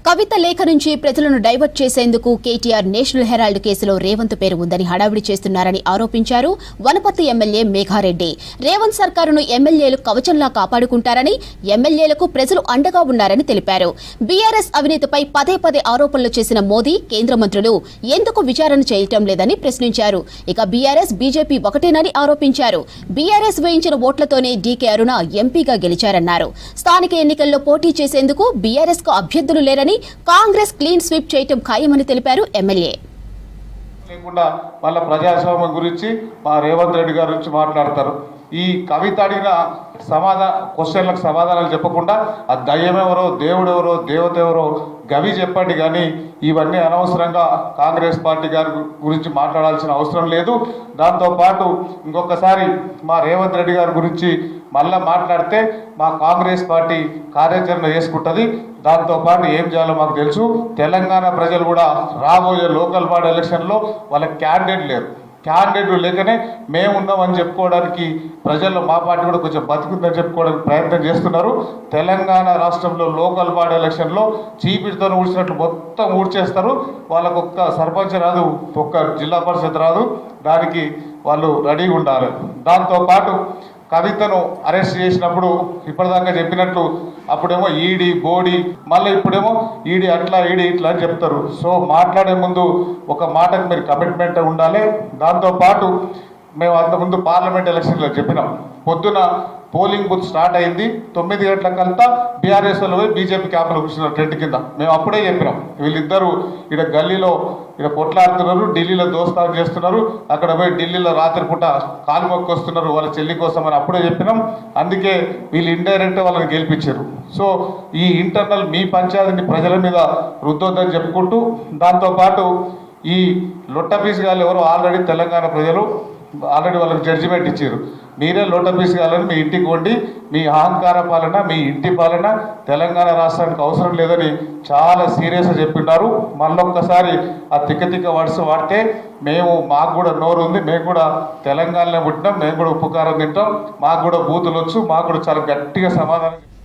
కవిత లేఖ నుంచి ప్రజలను డైవర్ట్ చేసేందుకు కేటీఆర్ నేషనల్ హెరాల్డ్ కేసులో రేవంత్ పేరు ఉందని హడావిడి చేస్తున్నారని ఆరోపించారు వనపర్తి ఎమ్మెల్యే మేఘారెడ్డి. రేవంత్ సర్కారును ఎమ్మెల్యేలు కవచంలా కాపాడుకుంటారని, ఎమ్మెల్యేలకు ప్రజలు అండగా ఉన్నారని తెలిపారు. బీఆర్ఎస్ అవినీతిపై పదే పదే ఆరోపణలు చేసిన మోదీ, కేంద్ర మంత్రులు ఎందుకు విచారణ చేయటం లేదని ప్రశ్నించారు. ఇక బీఆర్ఎస్, బీజేపీ ఒకటేనని ఆరోపించారు. బీఆర్ఎస్ వేయించిన ఓట్లతోనే డీకే అరుణ ఎంపీగా గెలిచారన్నారు. స్థానిక ఎన్నికల్లో పోటీ చేసేందుకు బీఆర్ఎస్ కు అభ్యర్థులు లేరని, కాంగ్రెస్ క్లీన్ స్వీప్ చేయటం ఖాయమని తెలిపారు ఎమ్మెల్యే. లేకుండా వాళ్ళ ప్రజాస్వామ్యం గురించి మా రేవంత్ రెడ్డి గారి గురించి మాట్లాడతారు. ఈ కవిత అడిగిన క్వశ్చన్లకు సమాధానాలు చెప్పకుండా ఆ దయ్యమెవరో, దేవుడెవరో, దేవత ఎవరో గవి చెప్పండి, కానీ ఇవన్నీ అనవసరంగా కాంగ్రెస్ పార్టీ గారి గురించి మాట్లాడాల్సిన అవసరం లేదు. దాంతోపాటు ఇంకొకసారి మా రేవంత్ రెడ్డి గారి గురించి మళ్ళీ మాట్లాడితే మా కాంగ్రెస్ పార్టీ కార్యాచరణ చేసుకుంటుంది. దాంతోపాటు ఏం చేయాలో మాకు తెలుసు. తెలంగాణ ప్రజలు కూడా రాబోయే లోకల్ బాడీ ఎలక్షన్లో వాళ్ళ క్యాండిడేట్లు లేకనే మేము ఉన్నామని చెప్పుకోవడానికి ప్రజల్లో మా పార్టీ కూడా కొంచెం బతుకుందని చెప్పుకోవడానికి ప్రయత్నం చేస్తున్నారు. తెలంగాణ రాష్ట్రంలో లోకల్ బాడీ ఎలక్షన్లో చీపిడితో ఊడ్చినట్లు మొత్తం ఊడ్చేస్తారు. వాళ్ళకు ఒక్క సర్పంచ్ రాదు, ఒక్క జిల్లా పరిషత్ రాదు. దానికి వాళ్ళు రెడీగా ఉండాలి. దాంతోపాటు కవితను అరెస్ట్ చేసినప్పుడు ఇప్పటిదాకా చెప్పినట్లు అప్పుడేమో ఈడీ, బోడీ, మళ్ళీ ఇప్పుడేమో ఈడీ అట్లా, ఈడీ ఇట్లా అని చెప్తారు. సో మాట్లాడే ముందు ఒక మాటకు మీరు కమిట్మెంట్ ఉండాలి. దాంతోపాటు మేము అంతకుముందు పార్లమెంట్ ఎలక్షన్లో చెప్పినాం, పొద్దున పోలింగ్ బూత్ స్టార్ట్ అయింది, 9 గంటలకంతా బీఆర్ఎస్ వాళ్ళు పోయి బీజేపీ క్యాంపులో కూర్చున్నారు టెంట్ కింద. మేము అప్పుడే చెప్పినాం, వీళ్ళిద్దరూ ఇక్కడ గల్లీలో ఇక్కడ కొట్లాడుతున్నారు, ఢిల్లీలో దోస్తాలు చేస్తున్నారు, అక్కడ పోయి ఢిల్లీలో రాత్రిపూట కాలు మొక్కొస్తున్నారు వాళ్ళ చెల్లి కోసం అని అప్పుడే చెప్పినాం. అందుకే వీళ్ళు ఇండైరెక్ట్ వాళ్ళని గెలిపించారు. సో ఈ ఇంటర్నల్ మీ పంచాయతీని ప్రజల మీద రుద్దొద్దని చెప్పుకుంటూ, దాంతోపాటు ఈ లొట్టపీస్ గాళ్ళు ఎవరో ఆల్రెడీ తెలంగాణ ప్రజలు ఆల్రెడీ వాళ్ళకి జడ్జిమెంట్ ఇచ్చారు. మీరే లోటపీస్ కావాలని మీ ఇంటికి వండి మీ అహంకార పాలన, మీ ఇంటి పాలన తెలంగాణ రాష్ట్రానికి అవసరం లేదని చాలా సీరియస్గా చెప్పిన్నారు. మళ్ళొక్కసారి ఆ తిక్క వర్డ్స్ వాడితే మాకు కూడా నోరు ఉంది, మేము కూడా తెలంగాణలో పుట్టినాం, మేము కూడా ఉప్పు కారం తింటాం, మాకు కూడా బూతులు వచ్చు, మాకు కూడా చాలా గట్టిగా సమాధానం